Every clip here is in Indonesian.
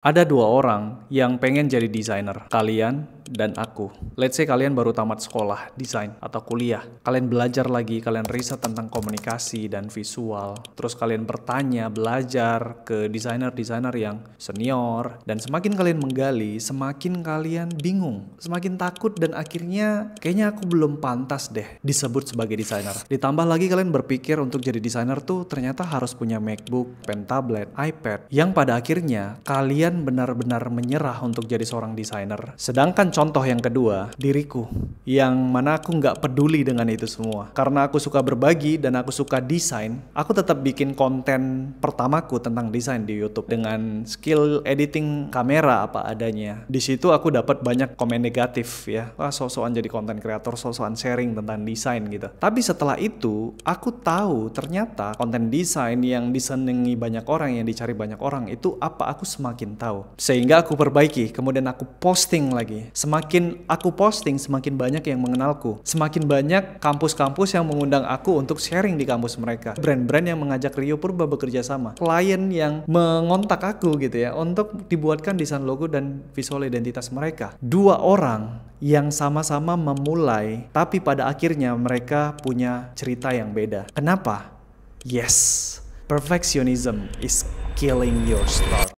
Ada dua orang yang pengen jadi desainer, kalian dan aku. Let's say kalian baru tamat sekolah desain atau kuliah. Kalian belajar lagi, kalian riset tentang komunikasi dan visual. Terus kalian bertanya, belajar ke desainer-desainer yang senior. Dan semakin kalian menggali, semakin kalian bingung. Semakin takut dan akhirnya kayaknya aku belum pantas deh disebut sebagai desainer. Ditambah lagi kalian berpikir untuk jadi desainer tuh ternyata harus punya MacBook, pen tablet, iPad. Yang pada akhirnya kalian benar-benar menyerah untuk jadi seorang desainer. Sedangkan contoh yang kedua, diriku, yang mana aku nggak peduli dengan itu semua. Karena aku suka berbagi dan aku suka desain, aku tetap bikin konten pertamaku tentang desain di YouTube dengan skill editing kamera apa adanya. Di situ aku dapat banyak komen negatif ya, wah sok-sokan jadi konten kreator, sok-sokan sharing tentang desain gitu. Tapi setelah itu, aku tahu ternyata konten desain yang disenangi banyak orang, yang dicari banyak orang itu apa, aku semakin tahu. Sehingga aku perbaiki, kemudian aku posting lagi. Semakin aku posting, semakin banyak yang mengenalku. Semakin banyak kampus-kampus yang mengundang aku untuk sharing di kampus mereka. Brand-brand yang mengajak Rio Purba bekerja sama. Klien yang mengontak aku gitu ya, untuk dibuatkan desain logo dan visual identitas mereka. Dua orang yang sama-sama memulai, tapi pada akhirnya mereka punya cerita yang beda. Kenapa? Yes, perfectionism is killing your start.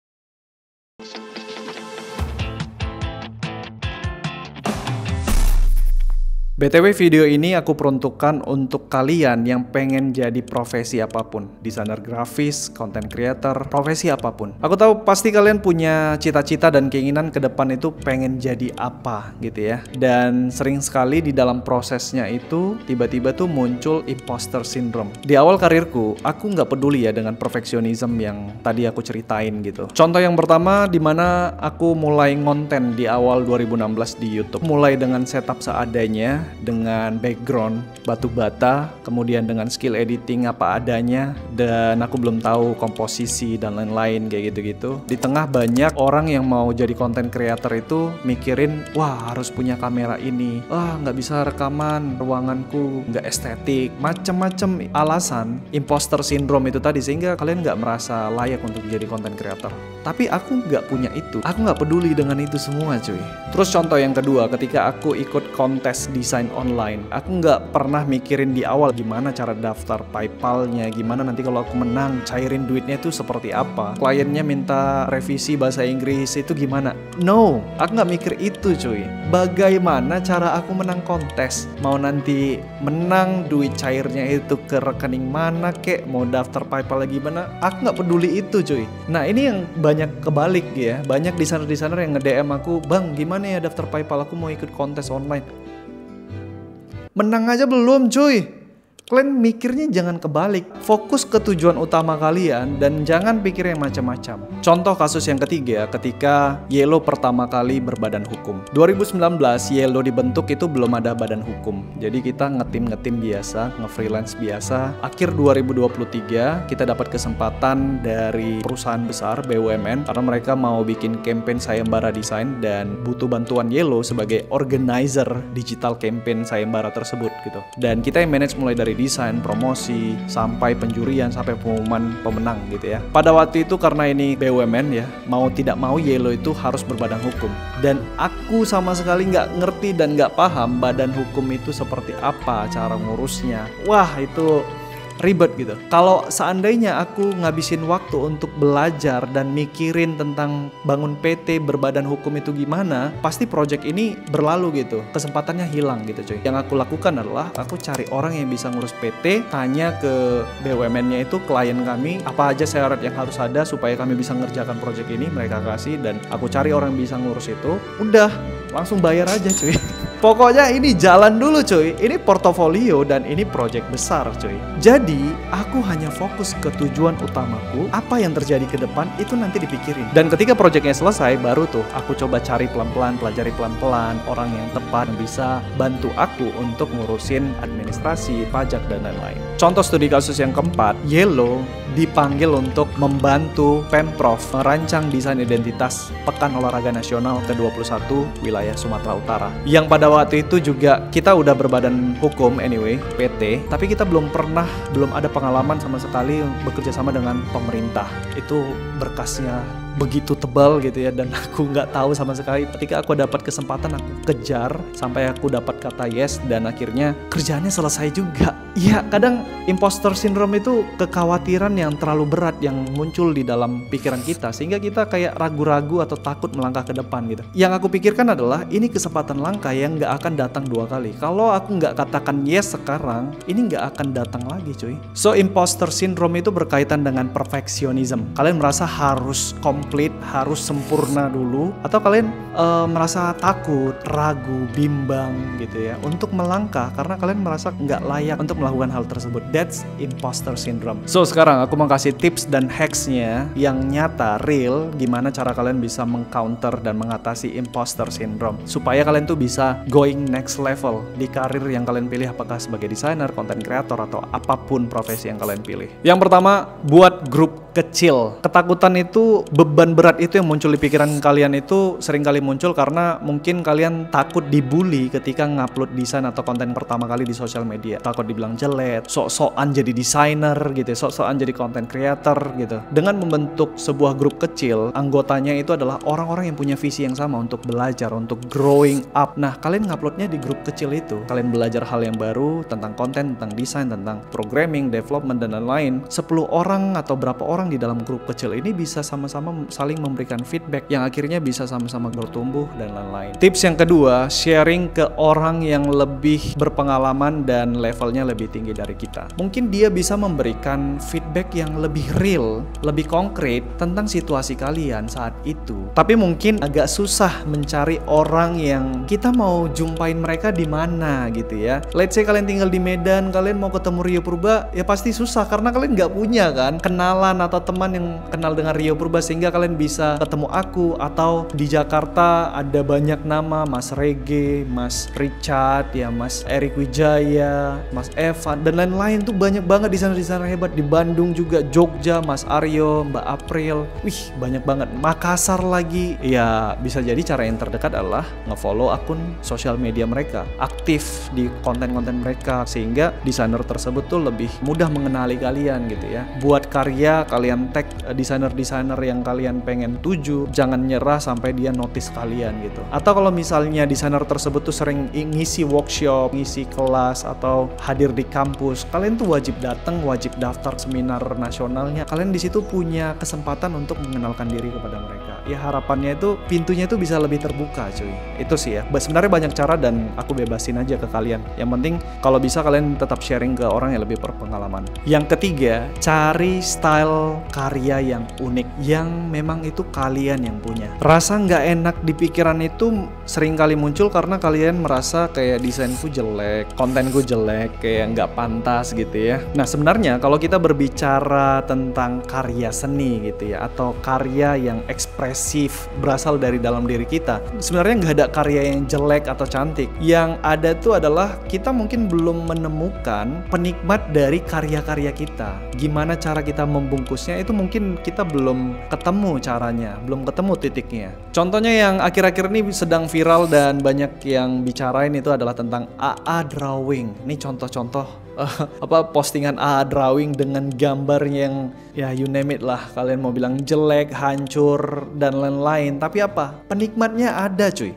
BTW video ini aku peruntukkan untuk kalian yang pengen jadi profesi apapun. Desainer grafis, content creator, profesi apapun. Aku tahu pasti kalian punya cita-cita dan keinginan ke depan itu pengen jadi apa gitu ya. Dan sering sekali di dalam prosesnya itu tiba-tiba tuh muncul imposter syndrome. Di awal karirku, aku nggak peduli ya dengan perfectionism yang tadi aku ceritain gitu. Contoh yang pertama dimana aku mulai ngonten di awal 2016 di YouTube. Mulai dengan setup seadanya, dengan background batu bata, kemudian dengan skill editing apa adanya, dan aku belum tahu komposisi dan lain-lain kayak gitu-gitu. Di tengah banyak orang yang mau jadi content creator itu mikirin, wah harus punya kamera ini, wah nggak bisa rekaman, ruanganku nggak estetik, macem-macem alasan imposter syndrome itu tadi, sehingga kalian nggak merasa layak untuk jadi content creator. Tapi aku nggak punya itu, aku nggak peduli dengan itu semua cuy. Terus contoh yang kedua, ketika aku ikut kontes desain online, aku nggak pernah mikirin di awal gimana cara daftar PayPal-nya, gimana nanti kalau aku menang cairin duitnya itu seperti apa, kliennya minta revisi bahasa Inggris itu gimana. No, aku nggak mikir itu cuy. Bagaimana cara aku menang kontes, mau nanti menang duit cairnya itu ke rekening mana kek, mau daftar PayPal lagi gimana, aku nggak peduli itu cuy. Nah ini yang banyak kebalik ya, banyak desainer-desainer yang nge-DM aku, bang gimana ya daftar PayPal, aku mau ikut kontes online. Menang aja belum cuy. Kalian mikirnya jangan kebalik. Fokus ke tujuan utama kalian dan jangan pikir yang macam-macam. Contoh kasus yang ketiga, ketika Yellow pertama kali berbadan hukum. 2019 Yellow dibentuk itu belum ada badan hukum. Jadi kita ngetim biasa, nge-freelance biasa. Akhir 2023 kita dapat kesempatan dari perusahaan besar BUMN karena mereka mau bikin campaign Sayembara Desain dan butuh bantuan Yellow sebagai organizer digital campaign Sayembara tersebut gitu. Dan kita yang manage mulai dari desain, promosi, sampai penjurian, sampai pengumuman pemenang gitu ya. Pada waktu itu karena ini BUMN ya, mau tidak mau Yellow itu harus berbadan hukum. Dan aku sama sekali nggak ngerti dan nggak paham badan hukum itu seperti apa, cara ngurusnya. Wah itu ribet gitu. Kalau seandainya aku ngabisin waktu untuk belajar dan mikirin tentang bangun PT berbadan hukum itu gimana, pasti project ini berlalu gitu. Kesempatannya hilang gitu cuy. Yang aku lakukan adalah aku cari orang yang bisa ngurus PT, tanya ke BUMN-nya itu, klien kami, apa aja syarat yang harus ada supaya kami bisa ngerjakan project ini, mereka kasih, dan aku cari orang yang bisa ngurus itu. Udah, langsung bayar aja cuy. Pokoknya ini jalan dulu cuy. Ini portofolio dan ini project besar cuy. Jadi aku hanya fokus ke tujuan utamaku. Apa yang terjadi ke depan itu nanti dipikirin. Dan ketika projectnya selesai, baru tuh aku coba cari pelan-pelan, pelajari pelan-pelan orang yang tepat yang bisa bantu aku untuk ngurusin administrasi, pajak dan lain-lain. Contoh studi kasus yang keempat, Yellow dipanggil untuk membantu Pemprov merancang desain identitas Pekan Olahraga Nasional ke-21 wilayah Sumatera Utara. Yang pada waktu itu juga kita udah berbadan hukum anyway, PT, tapi kita belum ada pengalaman sama sekali bekerja sama dengan pemerintah. Itu berkasnya begitu tebal gitu ya, dan aku nggak tahu sama sekali. Ketika aku dapat kesempatan, aku kejar sampai aku dapat kata yes, dan akhirnya kerjaannya selesai juga. Iya, kadang imposter syndrome itu kekhawatiran yang terlalu berat yang muncul di dalam pikiran kita, sehingga kita kayak ragu-ragu atau takut melangkah ke depan gitu. Yang aku pikirkan adalah ini kesempatan langka yang nggak akan datang 2 kali. Kalau aku nggak katakan yes sekarang, ini nggak akan datang lagi cuy. So imposter syndrome itu berkaitan dengan perfeksionism. Kalian merasa harus komplit, harus sempurna dulu, atau kalian merasa takut, ragu, bimbang gitu ya untuk melangkah karena kalian merasa nggak layak untuk melakukan hal tersebut. That's imposter syndrome. So sekarang aku mau kasih tips dan hacksnya yang nyata, real, gimana cara kalian bisa mengcounter dan mengatasi imposter syndrome supaya kalian tuh bisa going next level di karir yang kalian pilih, apakah sebagai desainer, content creator, atau apapun profesi yang kalian pilih. Yang pertama, buat grup kecil. Ketakutan itu, beban berat itu yang muncul di pikiran kalian itu sering kali muncul karena mungkin kalian takut dibully ketika ngupload desain atau konten pertama kali di sosial media. Takut dibilang jelek, sok-sokan jadi desainer gitu, sok-sokan jadi content creator gitu. Dengan membentuk sebuah grup kecil, anggotanya itu adalah orang-orang yang punya visi yang sama untuk belajar, untuk growing up. Nah, kalian nguploadnya di grup kecil itu, kalian belajar hal yang baru tentang konten, tentang desain, tentang programming, development, dan lain-lain. 10 orang atau berapa orang di dalam grup kecil ini bisa sama-sama saling memberikan feedback yang akhirnya bisa sama-sama bertumbuh dan lain-lain. Tips yang kedua, sharing ke orang yang lebih berpengalaman dan levelnya lebih tinggi dari kita. Mungkin dia bisa memberikan feedback yang lebih real, lebih konkret tentang situasi kalian saat itu. Tapi mungkin agak susah mencari orang yang kita mau jumpain mereka di mana gitu ya. Let's say kalian tinggal di Medan, kalian mau ketemu Rio Purba, ya pasti susah karena kalian nggak punya kan kenalan atau teman yang kenal dengan Rio Purba sehingga kalian bisa ketemu aku. Atau di Jakarta ada banyak nama, Mas Rege, Mas Richard, ya Mas Erik Wijaya, Mas Evan, dan lain-lain tuh banyak banget desainer-desainer hebat. Di Bandung juga, Jogja, Mas Aryo, Mbak April, wih banyak banget. Makassar lagi. Ya bisa jadi cara yang terdekat adalah nge-follow akun sosial media mereka, aktif di konten-konten mereka, sehingga desainer tersebut tuh lebih mudah mengenali kalian gitu ya. Buat karya, kalian tag desainer-desainer yang kalian pengen tuju, jangan nyerah sampai dia notice kalian gitu. Atau kalau misalnya desainer tersebut tuh sering ngisi workshop, ngisi kelas, atau hadir di kampus, kalian tuh wajib datang, wajib daftar seminar nasionalnya. Kalian di situ punya kesempatan untuk mengenalkan diri kepada mereka. Ya harapannya itu pintunya itu bisa lebih terbuka cuy. Itu sih ya. Sebenarnya banyak cara dan aku bebasin aja ke kalian. Yang penting kalau bisa kalian tetap sharing ke orang yang lebih berpengalaman. Yang ketiga, cari style karya yang unik, yang memang itu kalian yang punya. Rasa nggak enak di pikiran itu sering kali muncul karena kalian merasa kayak desainku jelek, kontenku jelek, kayak nggak pantas gitu ya. Nah sebenarnya kalau kita berbicara tentang karya seni gitu ya, atau karya yang ekspresif berasal dari dalam diri kita, sebenarnya nggak ada karya yang jelek atau cantik. Yang ada tuh adalah kita mungkin belum menemukan penikmat dari karya-karya kita. Gimana cara kita membungkusnya itu mungkin kita belum ketemu caranya, belum ketemu titiknya. Contohnya yang akhir-akhir ini sedang viral dan banyak yang bicarain itu adalah tentang AA drawing. Ini contoh-contoh postingan AA drawing dengan gambar yang ya you name it lah. Kalian mau bilang jelek, hancur, dan lain-lain. Tapi apa? Penikmatnya ada cuy.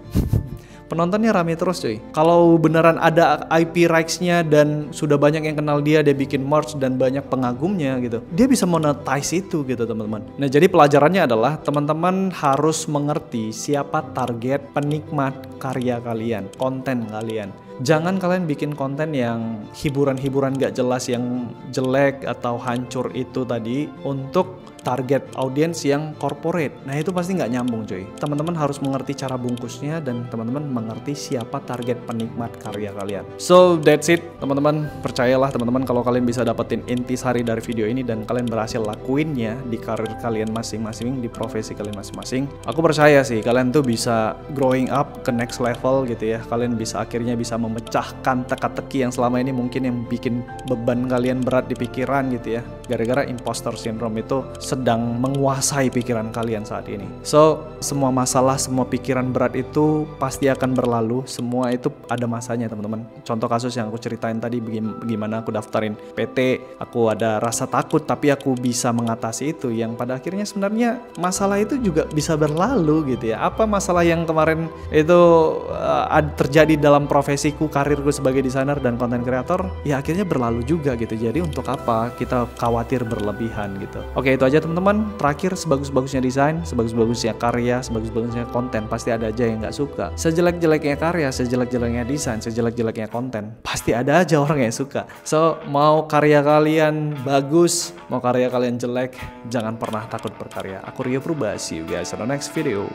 Penontonnya rame terus cuy. Kalau beneran ada IP rights-nya dan sudah banyak yang kenal dia bikin merch dan banyak pengagumnya gitu, dia bisa monetize itu gitu teman-teman. Nah jadi pelajarannya adalah teman-teman harus mengerti siapa target penikmat karya kalian, konten kalian. Jangan kalian bikin konten yang hiburan-hiburan gak jelas, yang jelek atau hancur itu tadi untuk target audiens yang corporate. Nah itu pasti nggak nyambung cuy. Teman-teman harus mengerti cara bungkusnya dan teman-teman mengerti siapa target penikmat karya kalian. So that's it teman-teman. Percayalah teman-teman kalau kalian bisa dapetin intisari dari video ini dan kalian berhasil lakuinnya di karir kalian masing-masing, di profesi kalian masing-masing, aku percaya sih kalian tuh bisa growing up ke next level gitu ya. Kalian bisa akhirnya bisa memecahkan teka-teki yang selama ini mungkin yang bikin beban kalian berat di pikiran gitu ya, gara-gara imposter syndrome itu sedang menguasai pikiran kalian saat ini. So, semua masalah, semua pikiran berat itu pasti akan berlalu. Semua itu ada masanya, teman-teman. Contoh kasus yang aku ceritain tadi, bagaimana aku daftarin PT, aku ada rasa takut tapi aku bisa mengatasi itu, yang pada akhirnya sebenarnya masalah itu juga bisa berlalu gitu ya. Apa masalah yang kemarin itu terjadi dalam profesiku, karirku sebagai desainer dan konten kreator, ya akhirnya berlalu juga gitu. Jadi untuk apa kita khawatir berlebihan gitu. Oke, itu aja teman-teman. Terakhir, sebagus-bagusnya desain, sebagus-bagusnya karya, sebagus-bagusnya konten, pasti ada aja yang nggak suka. Sejelek-jeleknya karya, sejelek-jeleknya desain, sejelek-jeleknya konten, pasti ada aja orang yang suka. So, mau karya kalian bagus, mau karya kalian jelek, jangan pernah takut berkarya. Aku Rio Purba, see you guys on the next video.